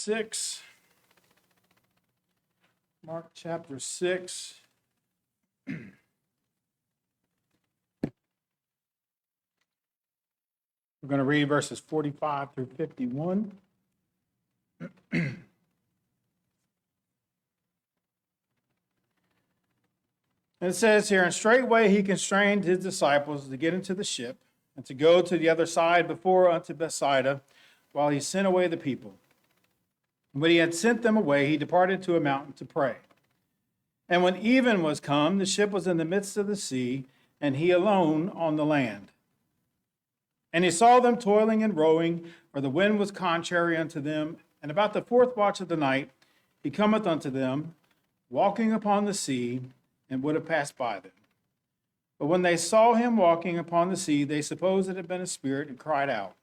6. Mark chapter 6. We're going to read verses 45 through 51. And it says here, and straightway he constrained his disciples to get into the ship and to go to the other side before unto Bethsaida, while he sent away the people. And when he had sent them away, he departed to a mountain to pray. And when even was come, the ship was in the midst of the sea, and he alone on the land. And he saw them toiling and rowing, for the wind was contrary unto them. And about the fourth watch of the night, he cometh unto them, walking upon the sea, and would have passed by them. But when they saw him walking upon the sea, they supposed it had been a spirit, and cried out.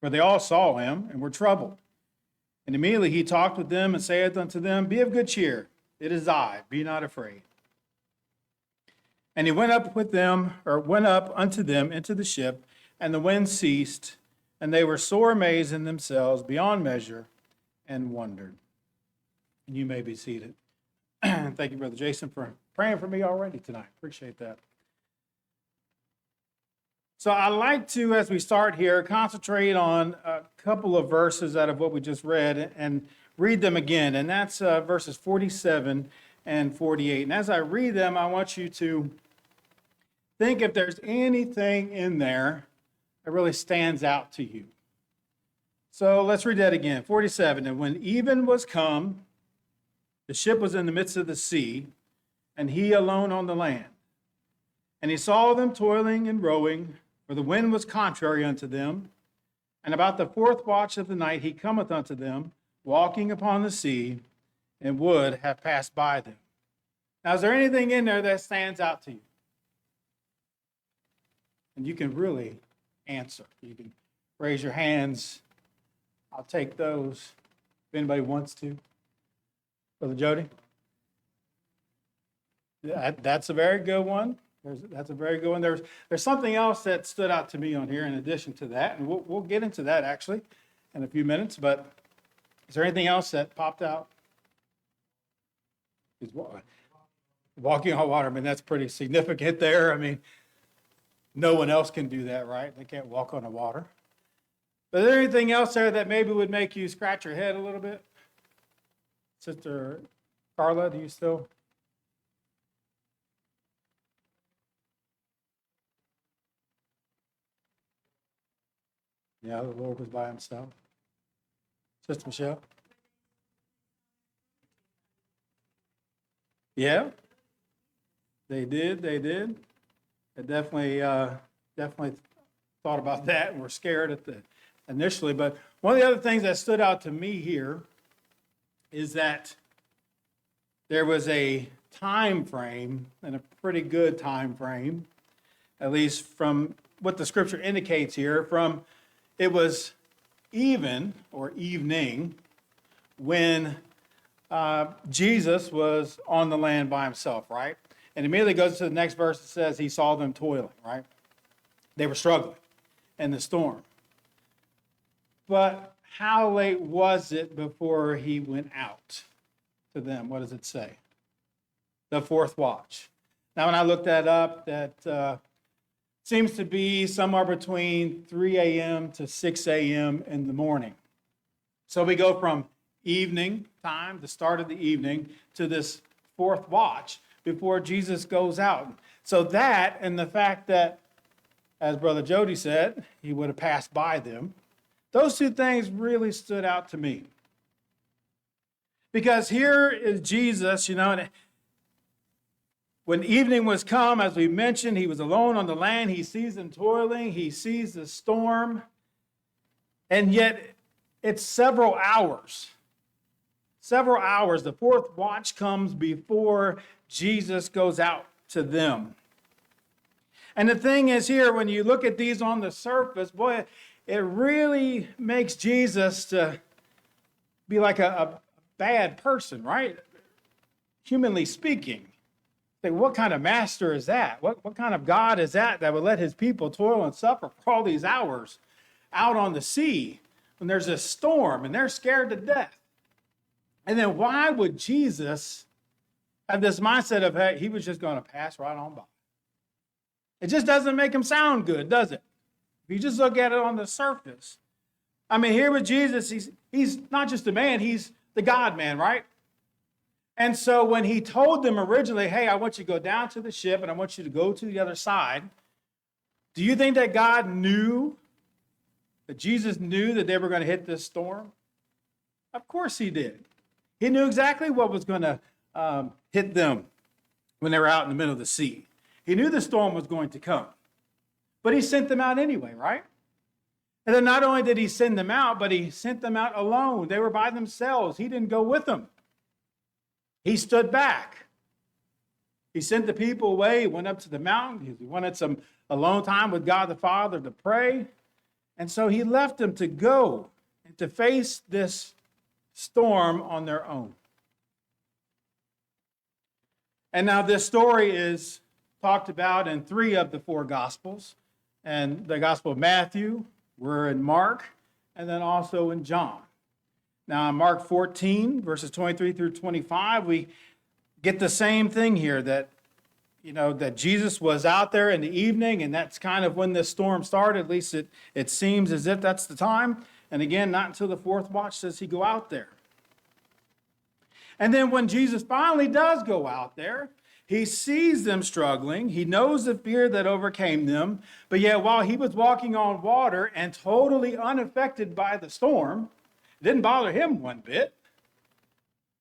For they all saw him, and were troubled. And immediately he talked with them, and saith unto them, Be of good cheer, it is I, be not afraid. And he went up unto them into the ship, and the wind ceased, and they were sore amazed in themselves beyond measure, and wondered. And you may be seated. Thank you, Brother Jason, for praying for me already tonight. Appreciate that. So I like to, as we start here, concentrate on a couple of verses out of what we just read and read them again. And that's verses 47 and 48. And as I read them, I want you to think if there's anything in there that really stands out to you. So let's read that again. 47, and when even was come, the ship was in the midst of the sea, and he alone on the land. And he saw them toiling and rowing, for the wind was contrary unto them. And about the fourth watch of the night he cometh unto them, walking upon the sea, and would have passed by them. Now, is there anything in there that stands out to you? And you can really answer. You can raise your hands. I'll take those if anybody wants to. Brother Jody? That's a very good one. That's a very good one. There's something else that stood out to me on here in addition to that, and we'll get into that actually in a few minutes, but is there anything else that popped out? Walking on water, I mean, that's pretty significant there. I mean, no one else can do that, right? They can't walk on the water. But is there anything else there that maybe would make you scratch your head a little bit? Sister Carla, do you still? Yeah, the Lord was by himself. Sister Michelle? Yeah, they did. I definitely thought about that and were scared initially. But one of the other things that stood out to me here is that there was a time frame, and a pretty good time frame, at least from what the scripture indicates here, from it was even or evening when Jesus was on the land by himself, right? And immediately goes to the next verse that says he saw them toiling, right? They were struggling in the storm. But how late was it before he went out to them? What does it say? The fourth watch. Now, when I looked that up, that seems to be somewhere between 3 a.m. to 6 a.m. in the morning. So we go from evening time, the start of the evening, to this fourth watch before Jesus goes out. So that, and the fact that, as Brother Jody said, he would have passed by them, those two things really stood out to me. Because here is Jesus, when evening was come, as we mentioned, he was alone on the land. He sees them toiling. He sees the storm. And yet, it's several hours. Several hours. The fourth watch comes before Jesus goes out to them. And the thing is here, when you look at these on the surface, boy, it really makes Jesus to be like a bad person, right? Humanly speaking. Like, what kind of master is that? What kind of God is that would let his people toil and suffer for all these hours out on the sea when there's a storm and they're scared to death. And then why would Jesus have this mindset of, hey, he was just going to pass right on by? It just doesn't make him sound good, does it? If you just look at it on the surface. I mean, here with Jesus, he's not just a man, he's the God man, right? And so when he told them originally, hey, I want you to go down to the ship and I want you to go to the other side, do you think that God knew, that Jesus knew that they were going to hit this storm? Of course he did. He knew exactly what was going to hit them when they were out in the middle of the sea. He knew the storm was going to come. But he sent them out anyway, right? And then not only did he send them out, but he sent them out alone. They were by themselves. He didn't go with them. He stood back. He sent the people away. He went up to the mountain. He wanted some alone time with God the Father to pray. And so he left them to go and to face this storm on their own. And now this story is talked about in 3 of the 4 Gospels. And the Gospel of Matthew, we're in Mark, and then also in John. Now in Mark 14, verses 23 through 25, we get the same thing here, that Jesus was out there in the evening, and that's kind of when this storm started. At least it seems as if that's the time. And again, not until the 4th watch does he go out there. And then when Jesus finally does go out there, he sees them struggling. He knows the fear that overcame them. But yet, while he was walking on water and totally unaffected by the storm, it didn't bother him one bit.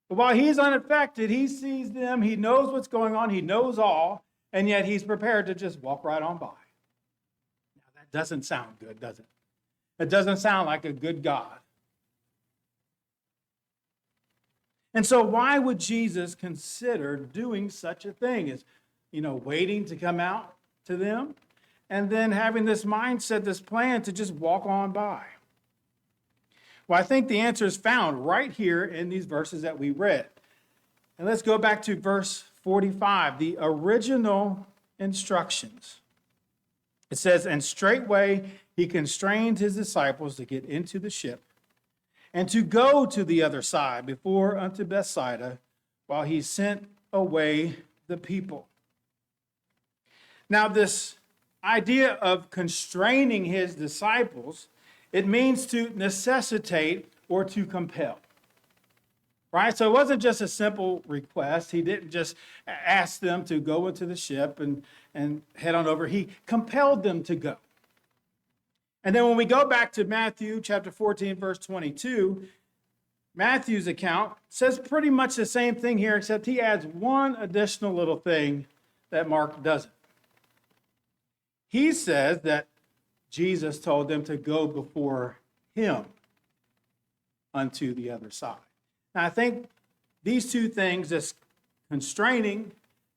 But while he's unaffected, he sees them. He knows what's going on. He knows all. And yet, he's prepared to just walk right on by. Now, that doesn't sound good, does it? It doesn't sound like a good God. And so why would Jesus consider doing such a thing as, waiting to come out to them and then having this mindset, this plan to just walk on by? Well, I think the answer is found right here in these verses that we read. And let's go back to verse 45, the original instructions. It says, and straightway he constrained his disciples to get into the ship and to go to the other side before unto Bethsaida, while he sent away the people. Now, this idea of constraining his disciples, it means to necessitate or to compel. Right? So it wasn't just a simple request. He didn't just ask them to go into the ship and head on over. He compelled them to go. And then when we go back to Matthew chapter 14, verse 22, Matthew's account says pretty much the same thing here, except he adds one additional little thing that Mark doesn't. He says that Jesus told them to go before him unto the other side. Now, I think these two things, this constraining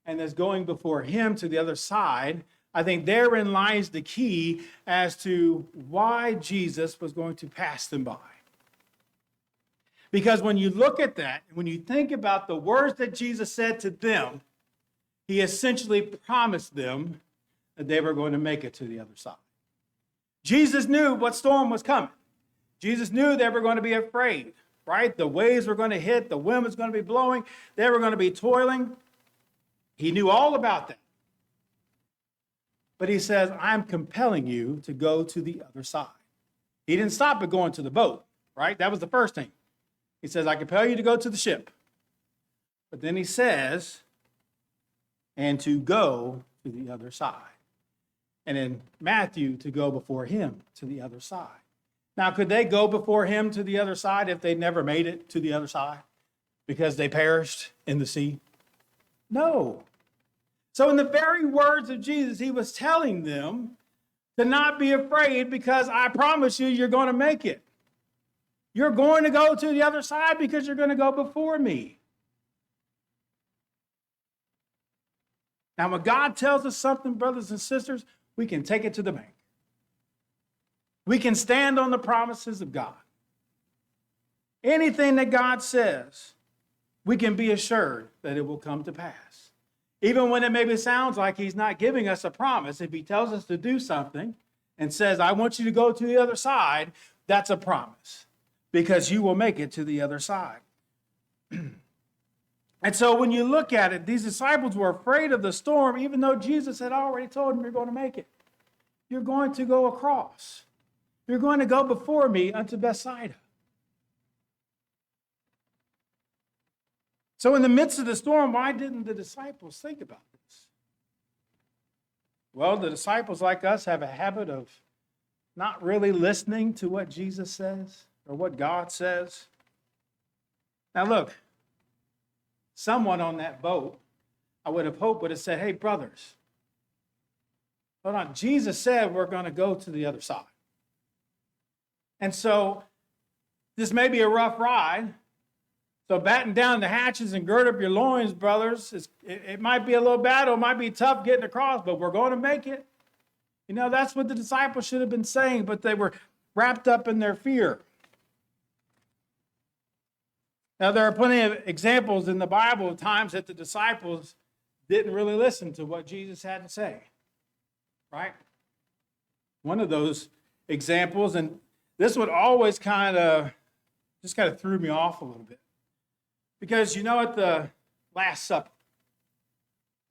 and this going before him to the other side, I think therein lies the key as to why Jesus was going to pass them by. Because when you look at that, when you think about the words that Jesus said to them, he essentially promised them that they were going to make it to the other side. Jesus knew what storm was coming. Jesus knew they were going to be afraid, right? The waves were going to hit, the wind was going to be blowing, they were going to be toiling. He knew all about that. But he says, I'm compelling you to go to the other side. He didn't stop at going to the boat, right? That was the first thing. He says, I compel you to go to the ship. But then he says, and to go to the other side. And in Matthew, to go before him to the other side. Now, could they go before him to the other side if they never made it to the other side because they perished in the sea? No. So in the very words of Jesus, he was telling them to not be afraid because I promise you, you're going to make it. You're going to go to the other side because you're going to go before me. Now, when God tells us something, brothers and sisters, we can take it to the bank. We can stand on the promises of God. Anything that God says, we can be assured that it will come to pass. Even when it maybe sounds like he's not giving us a promise, if he tells us to do something and says, I want you to go to the other side, that's a promise because you will make it to the other side. And so when you look at it, these disciples were afraid of the storm, even though Jesus had already told them, you're going to make it. You're going to go across. You're going to go before me unto Bethsaida. So in the midst of the storm, why didn't the disciples think about this? Well, the disciples, like us, have a habit of not really listening to what Jesus says or what God says. Now look, someone on that boat, I would have hoped, would have said, hey, brothers, hold on. Jesus said we're going to go to the other side. And so this may be a rough ride. So batten down the hatches and gird up your loins, brothers. It might be a little battle. It might be tough getting across, but we're going to make it. You know, that's what the disciples should have been saying, but they were wrapped up in their fear. Now, there are plenty of examples in the Bible of times that the disciples didn't really listen to what Jesus had to say, right? One of those examples, and this one always kind of threw me off a little bit. Because, you know, at the Last Supper,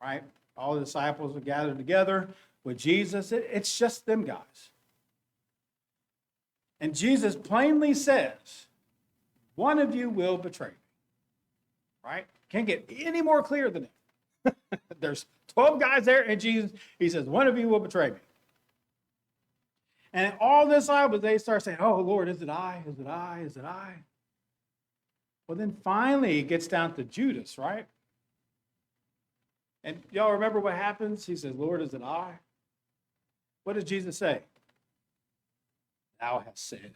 right? All the disciples are gathered together with Jesus. It's just them guys. And Jesus plainly says, one of you will betray me, right? Can't get any more clear than it. There's 12 guys there, and Jesus, he says, one of you will betray me. And all the disciples, they start saying, oh, Lord, is it I? Is it I? Is it I? Well, then finally it gets down to Judas, right? And y'all remember what happens? He says, Lord, is it I? What does Jesus say? Thou hast said.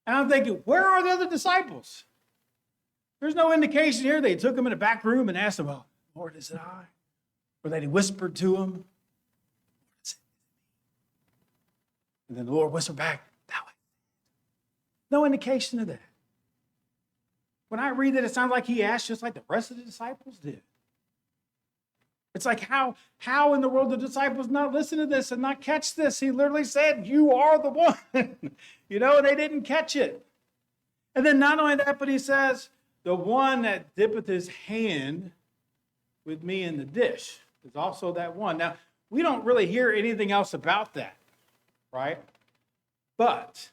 And I'm thinking, where are the other disciples? There's no indication here. They took him in a back room and asked him, well, Lord, is it I? Or that he whispered to him. And then the Lord whispered back, thou hast said. No indication of that. When I read that, it sounds like he asked just like the rest of the disciples did. It's like, how in the world did the disciples not listen to this and not catch this? He literally said, you are the one. You know, they didn't catch it. And then not only that, but he says, the one that dippeth his hand with me in the dish is also that one. Now, we don't really hear anything else about that, right? But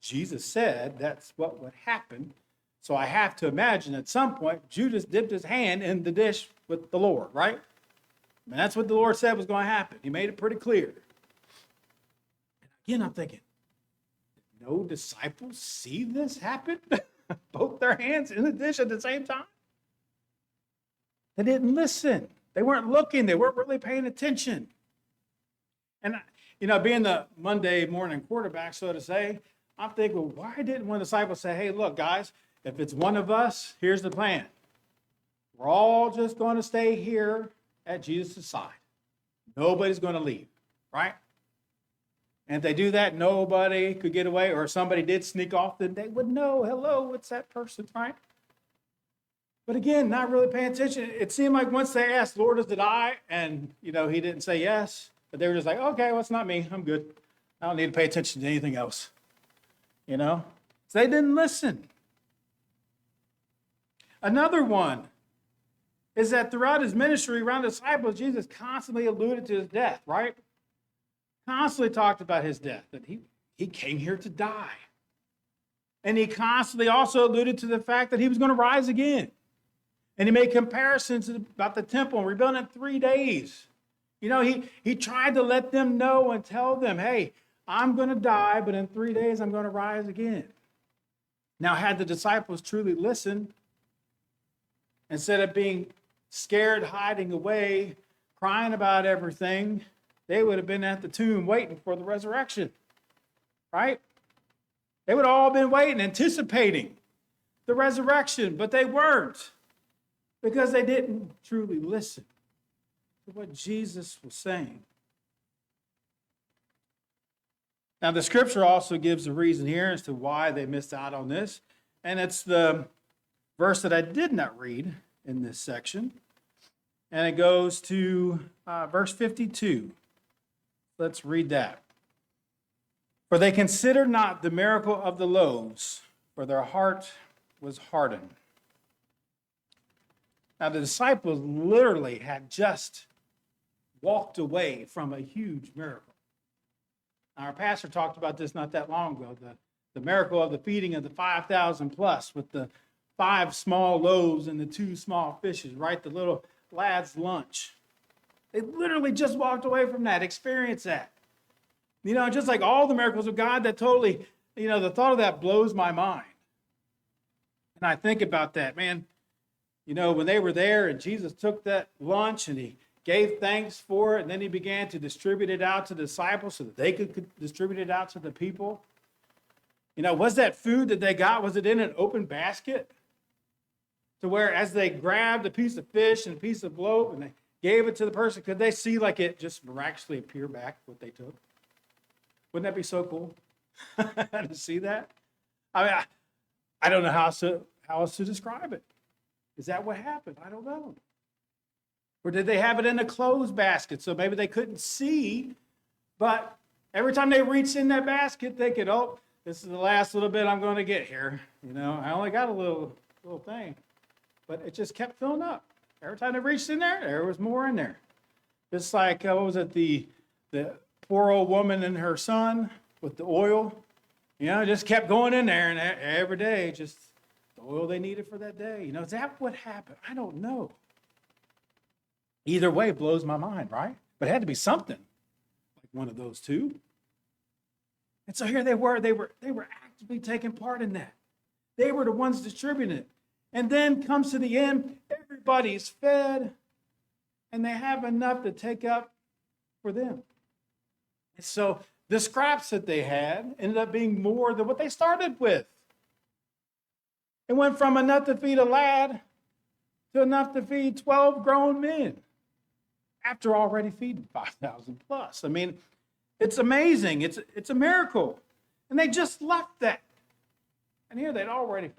Jesus said that's what would happen. So I have to imagine at some point, Judas dipped his hand in the dish with the Lord, right? And that's what the Lord said was going to happen. He made it pretty clear. And again, I'm thinking, did no disciples see this happen? Both their hands in the dish at the same time? They didn't listen. They weren't looking. They weren't really paying attention. And, you know, being the Monday morning quarterback, so to say, I'm thinking, well, why didn't one disciple say, hey, look, guys, if it's one of us, here's the plan. We're all just going to stay here at Jesus' side. Nobody's going to leave, right? And if they do that, nobody could get away, or if somebody did sneak off, then they would know, hello, it's that person, right? But again, not really paying attention. It seemed like once they asked, Lord, is it I? And, you know, he didn't say yes, but they were just like, okay, well, it's not me. I'm good. I don't need to pay attention to anything else, you know? So they didn't listen. Another one is that throughout his ministry around the disciples, Jesus constantly alluded to his death, right? Constantly talked about his death, that he came here to die. And he constantly also alluded to the fact that he was going to rise again. And he made comparisons about the temple and rebuilding in 3 days. You know, he tried to let them know and tell them, hey, I'm going to die, but in 3 days I'm going to rise again. Now, had the disciples truly listened, instead of being scared, hiding away, crying about everything, they would have been at the tomb waiting for the resurrection, right? They would have all been waiting, anticipating the resurrection, but they weren't because they didn't truly listen to what Jesus was saying. Now, the scripture also gives a reason here as to why they missed out on this, and it's the verse that I did not read in this section, and it goes to verse 52. Let's read that. For they considered not the miracle of the loaves, for their heart was hardened. Now, the disciples literally had just walked away from a huge miracle. Now, our pastor talked about this not that long ago, the miracle of the feeding of the 5,000 plus with the 5 small loaves and the 2 small fishes, right? The little lad's lunch. They literally just walked away from that, experienced that. You know, just like all the miracles of God, that totally, the thought of that blows my mind. And I think about that, man. When they were there and Jesus took that lunch and he gave thanks for it, and then he began to distribute it out to the disciples so that they could distribute it out to the people. Was that food that they got, was it in an open basket? To where as they grabbed a piece of fish and a piece of loaf and they gave it to the person, could they see like it just miraculously appear back what they took? Wouldn't that be so cool to see that? I mean, I don't know how else to describe it. Is that what happened? I don't know. Or did they have it in a closed basket so maybe they couldn't see, but every time they reached in that basket, they could, oh, this is the last little bit I'm going to get here. I only got a little thing, but it just kept filling up. Every time they reached in there was more in there. Just like, what was it, the poor old woman and her son with the oil, just kept going in there, and every day, just the oil they needed for that day. Is that what happened? I don't know. Either way blows my mind, right? But it had to be something like one of those two. And so here they were actively taking part in that. They were the ones distributing it. And then comes to the end, everybody's fed, and they have enough to take up for them. And so the scraps that they had ended up being more than what they started with. It went from enough to feed a lad to enough to feed 12 grown men after already feeding 5,000 plus. I mean, it's amazing. It's a miracle. And they just left that. And here they'd already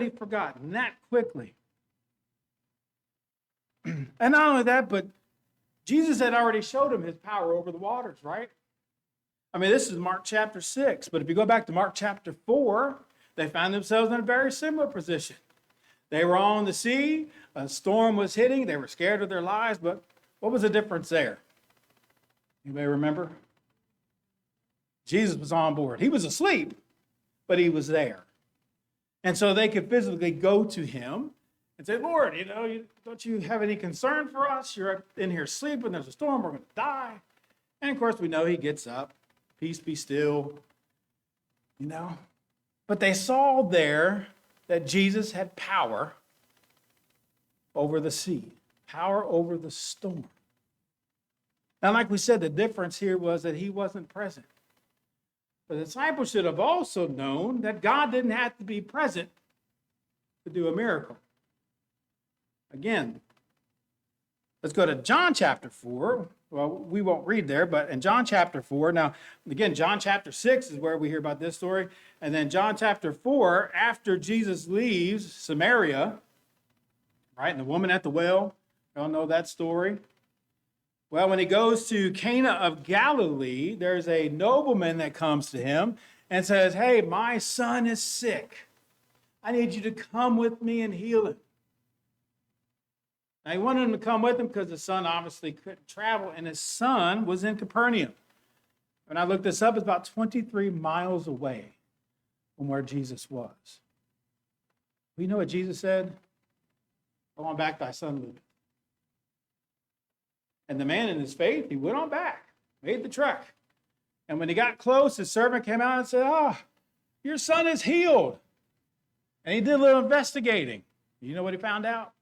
forgotten that quickly. And not only that, but Jesus had already showed them his power over the waters, right? I mean, this is Mark chapter 6, but if you go back to Mark chapter 4, they found themselves in a very similar position. They were on the sea, a storm was hitting, they were scared of their lives, but what was the difference there? Anybody remember? Jesus was on board. He was asleep, but he was there. And so they could physically go to him and say, Lord, don't you have any concern for us? You're in here sleeping, there's a storm, we're going to die. And of course, we know he gets up, peace be still, But they saw there that Jesus had power over the sea, power over the storm. Now, like we said, the difference here was that he wasn't present. The disciples should have also known that God didn't have to be present to do a miracle. Again, let's go to John chapter 4. Well, we won't read there, but in John chapter 4, now, again, John chapter 6 is where we hear about this story. And then John chapter 4, after Jesus leaves Samaria, right, and the woman at the well, you all know that story. Well, when he goes to Cana of Galilee, there's a nobleman that comes to him and says, hey, my son is sick. I need you to come with me and heal him. Now, he wanted him to come with him because the son obviously couldn't travel, and his son was in Capernaum. When I looked this up, it's about 23 miles away from where Jesus was. You know what Jesus said? Go on back, thy son liveth. And the man in his faith, he went on back, made the trek. And when he got close, his servant came out and said, your son is healed. And he did a little investigating. You know what he found out?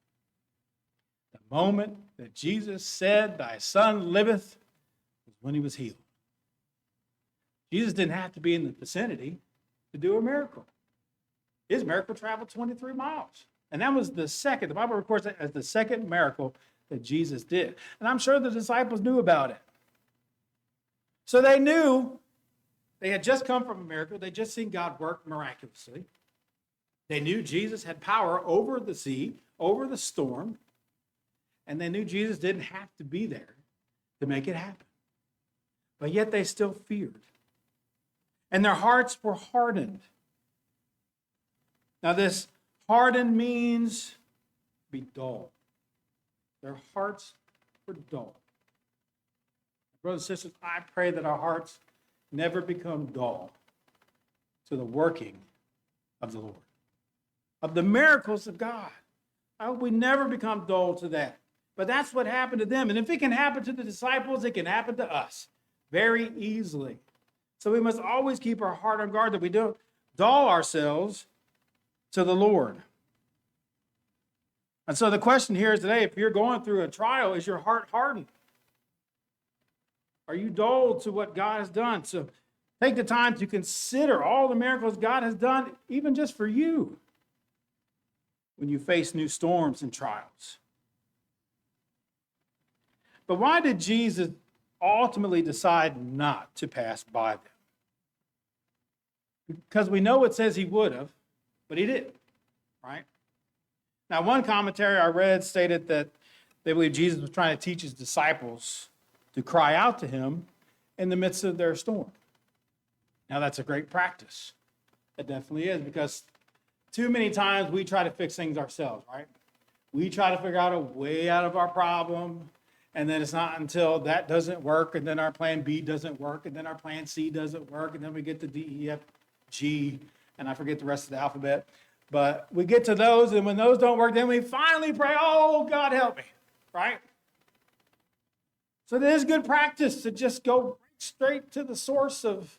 The moment that Jesus said, thy son liveth, was when he was healed. Jesus didn't have to be in the vicinity to do a miracle. His miracle traveled 23 miles. And that was the Bible records it as the second miracle that Jesus did. And I'm sure the disciples knew about it. So they knew they had just come from a miracle. They just seen God work miraculously. They knew Jesus had power over the sea, over the storm. And they knew Jesus didn't have to be there to make it happen. But yet they still feared. and their hearts were hardened. Now, this hardened means be dull. Their hearts were dull. Brothers and sisters, I pray that our hearts never become dull to the working of the Lord, of the miracles of God. I hope we never become dull to that. But that's what happened to them. And if it can happen to the disciples, it can happen to us very easily. So we must always keep our heart on guard that we don't dull ourselves to the Lord. And so the question here is today, if you're going through a trial, is your heart hardened? Are you dull to what God has done? So take the time to consider all the miracles God has done, even just for you, when you face new storms and trials. But why did Jesus ultimately decide not to pass by them? Because we know it says he would have, but he didn't, right? Now, one commentary I read stated that they believe Jesus was trying to teach his disciples to cry out to him in the midst of their storm. Now, that's a great practice. It definitely is, because too many times we try to fix things ourselves, right? We try to figure out a way out of our problem, and then it's not until that doesn't work, and then our plan B doesn't work, and then our plan C doesn't work, and then we get to D, E, F, G, and I forget the rest of the alphabet. But we get to those, and when those don't work, then we finally pray, oh, God, help me, right? So it is good practice to just go straight to the source of,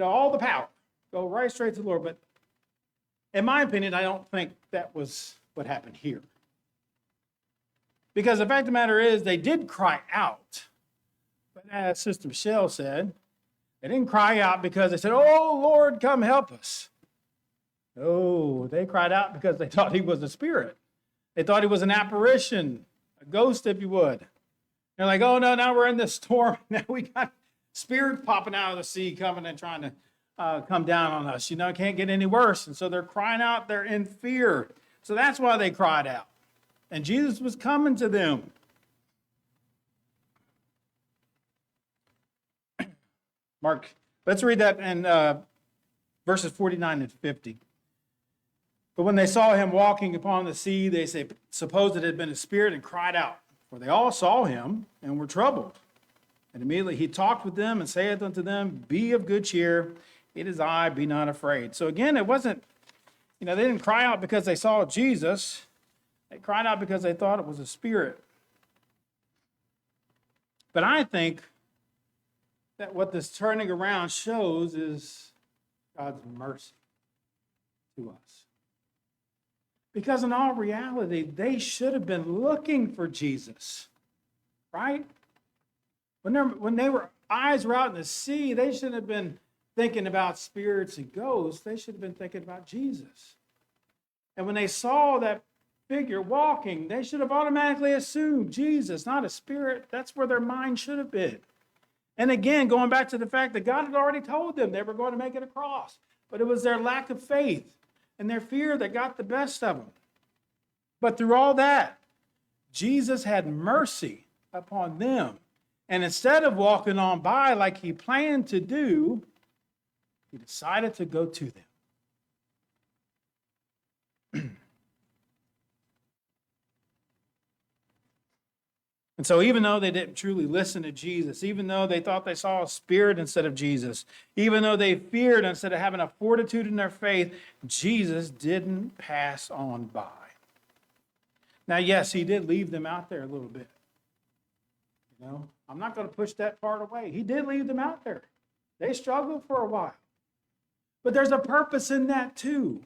all the power. Go right straight to the Lord. But in my opinion, I don't think that was what happened here. Because the fact of the matter is, they did cry out. But as Sister Michelle said, they didn't cry out because they said, oh, Lord, come help us. No, they cried out because they thought he was a spirit. They thought he was an apparition, a ghost, if you would. They're like, oh, no, now we're in this storm. Now we got spirits popping out of the sea coming and trying to come down on us. It can't get any worse. And so they're crying out. They're in fear. So that's why they cried out. And Jesus was coming to them. Mark, let's read that in verses 49 and 50. But when they saw him walking upon the sea, they supposed it had been a spirit and cried out. For they all saw him and were troubled. And immediately he talked with them and saith unto them, be of good cheer, it is I, be not afraid. So again, it wasn't, they didn't cry out because they saw Jesus. They cried out because they thought it was a spirit. But I think that what this turning around shows is God's mercy to us. Because in all reality, they should have been looking for Jesus, right? When their eyes were out in the sea, they shouldn't have been thinking about spirits and ghosts. They should have been thinking about Jesus. And when they saw that figure walking, they should have automatically assumed Jesus, not a spirit. That's where their mind should have been. And again, going back to the fact that God had already told them they were going to make it across. But it was their lack of faith and their fear that got the best of them. But through all that, Jesus had mercy upon them. And instead of walking on by like he planned to do, he decided to go to them. And so even though they didn't truly listen to Jesus, even though they thought they saw a spirit instead of Jesus, even though they feared instead of having a fortitude in their faith, Jesus didn't pass on by. Now, yes, he did leave them out there a little bit. I'm not going to push that part away. He did leave them out there. They struggled for a while. But there's a purpose in that too.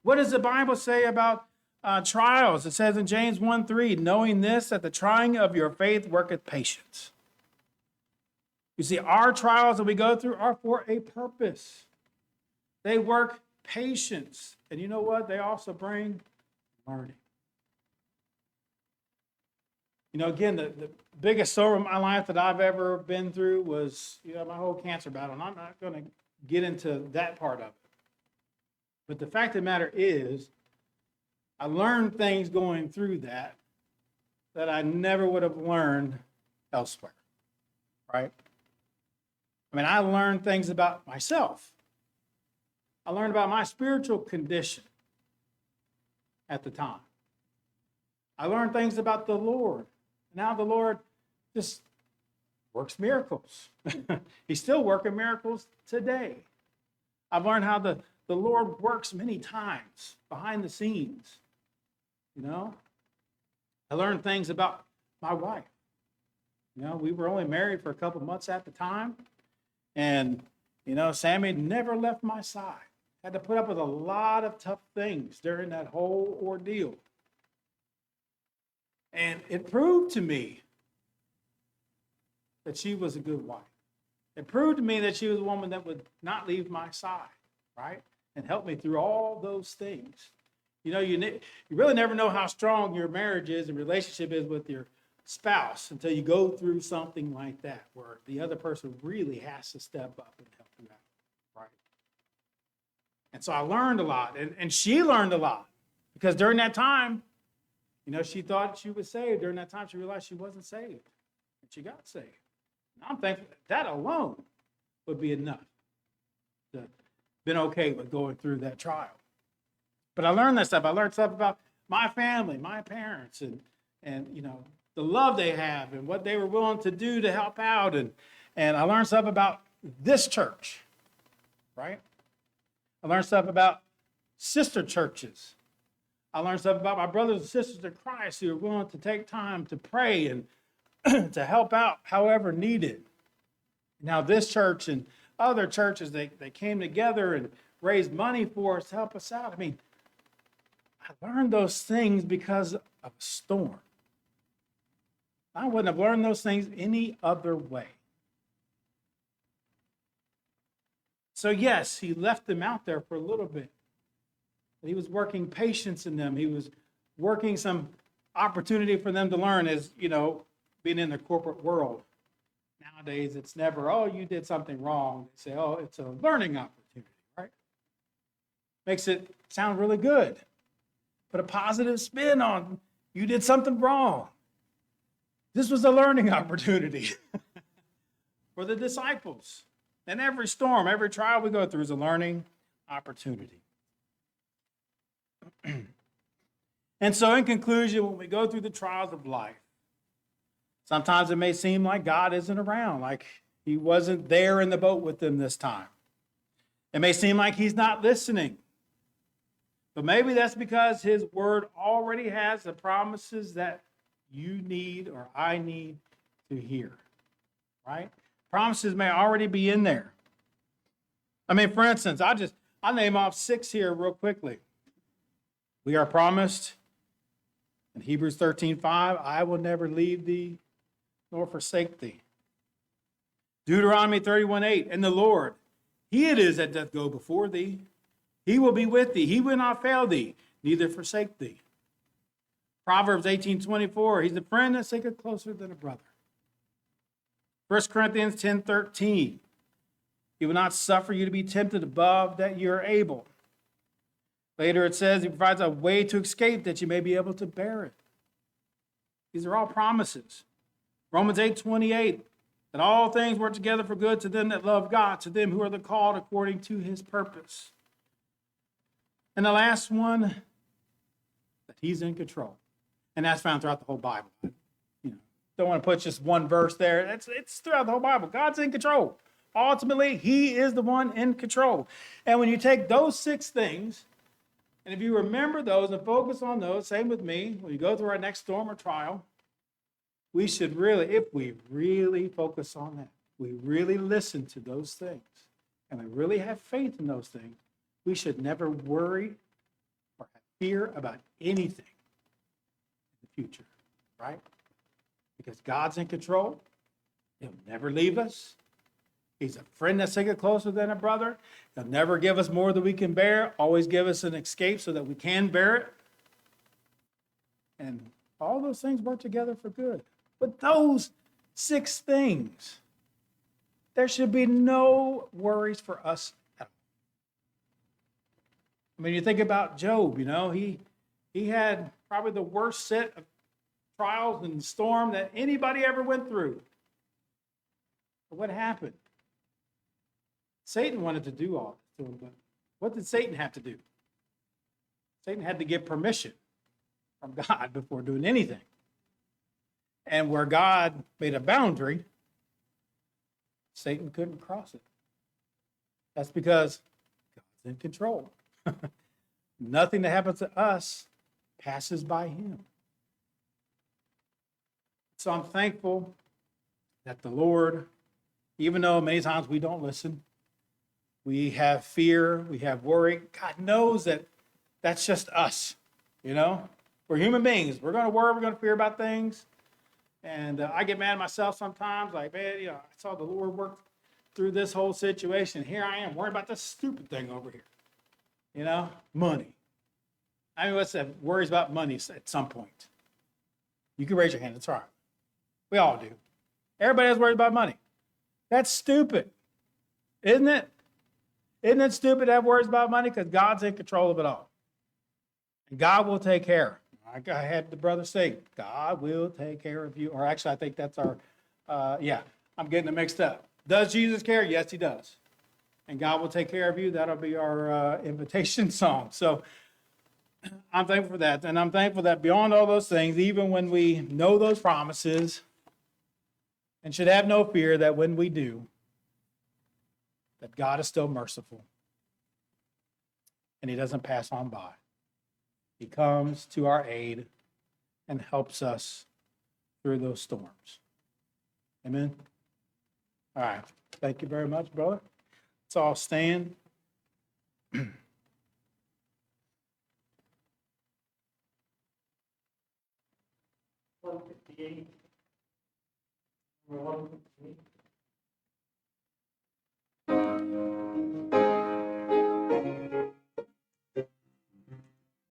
What does the Bible say about trials? It says in James 1:3, knowing this, that the trying of your faith worketh patience. You see, our trials that we go through are for a purpose. They work patience. And you know what? They also bring learning. Again, the biggest sorrow of my life that I've ever been through was, my whole cancer battle. And I'm not going to get into that part of it. But the fact of the matter is, I learned things going through that I never would have learned elsewhere, right? I mean, I learned things about myself. I learned about my spiritual condition at the time. I learned things about the Lord. Now the Lord just works miracles. He's still working miracles today. I've learned how the Lord works many times behind the scenes. You know, I learned things about my wife. You know, we were only married for a couple months at the time. And, you know, Sammy never left my side. Had to put up with a lot of tough things during that whole ordeal. And it proved to me that she was a good wife. It proved to me that she was a woman that would not leave my side, right? And help me through all those things. You know, you really never know how strong your marriage is and relationship is with your spouse until you go through something like that, where the other person really has to step up and help you out, right? And so I learned a lot, and she learned a lot, because during that time, you know, she thought she was saved. During that time, she realized she wasn't saved, and she got saved. And I'm thankful that alone would be enough to been okay with going through that trial. But I learned that stuff. I learned stuff about my family, my parents, and you know, the love they have and what they were willing to do to help out. And I learned stuff about this church, right? I learned stuff about sister churches. I learned stuff about my brothers and sisters in Christ who are willing to take time to pray and to help out however needed. Now, this church and other churches, they came together and raised money for us to help us out. I mean, I learned those things because of a storm. I wouldn't have learned those things any other way. So yes, he left them out there for a little bit. But he was working patience in them. He was working some opportunity for them to learn, as, you know, being in the corporate world. Nowadays, it's never, oh, you did something wrong. They say, oh, it's a learning opportunity, right? Makes it sound really good. Put a positive spin on, you did something wrong. This was a learning opportunity for the disciples. And every storm, every trial we go through is a learning opportunity. And so in conclusion, when we go through the trials of life, sometimes it may seem like God isn't around, like he wasn't there in the boat with them this time. It may seem like he's not listening. But maybe that's because his word already has the promises that you need or I need to hear, right? Promises may already be in there. I mean, for instance, I'll name off 6 here real quickly. We are promised in Hebrews 13:5, I will never leave thee nor forsake thee. Deuteronomy 31:8, and the Lord, he it is that doth go before thee. He will be with thee. He will not fail thee, neither forsake thee. Proverbs 18:24, he's a friend that sticketh closer than a brother. 1 Corinthians 10:13, he will not suffer you to be tempted above that you are able. Later it says he provides a way to escape that you may be able to bear it. These are all promises. Romans 8:28, that all things work together for good to them that love God, to them who are the called according to his purpose. And the last one, that he's in control. And that's found throughout the whole Bible. Don't want to put just one verse there. It's throughout the whole Bible. God's in control. Ultimately, he is the one in control. And when you take those 6 things, and if you remember those and focus on those, same with me, when you go through our next storm or trial, we should really, if we really focus on that, we really listen to those things, and we really have faith in those things, we should never worry or have fear about anything in the future, right? Because God's in control. He'll never leave us. He's a friend that's taken closer than a brother. He'll never give us more than we can bear, always give us an escape so that we can bear it. And all those things work together for good. But those 6 things, there should be no worries for us at all. I mean, you think about Job, you know, he had probably the worst set of trials and storm that anybody ever went through. But what happened? Satan wanted to do all this to him, but what did Satan have to do? Satan had to get permission from God before doing anything. And where God made a boundary, Satan couldn't cross it. That's because God's in control. Nothing that happens to us passes by him. So I'm thankful that the Lord, even though many times we don't listen, we have fear, we have worry, God knows that that's just us, you know? We're human beings. We're going to worry, we're going to fear about things. And I get mad at myself sometimes, like, man, I saw the Lord work through this whole situation. Here I am worrying about this stupid thing over here. Money. I mean, what's that? Worries about money at some point. You can raise your hand. It's all right. We all do. Everybody has worries about money. That's stupid, isn't it? Isn't it stupid to have worries about money? Because God's in control of it all. And God will take care. Like I had the brother say, God will take care of you. Or actually, I think that's our, I'm getting it mixed up. Does Jesus care? Yes, he does. And God will take care of you. That'll be our invitation song. So I'm thankful for that. And I'm thankful that beyond all those things, even when we know those promises and should have no fear that when we do, that God is still merciful and he doesn't pass on by. He comes to our aid and helps us through those storms. Amen. All right. Thank you very much, brother. Let's all stand. 158. 158.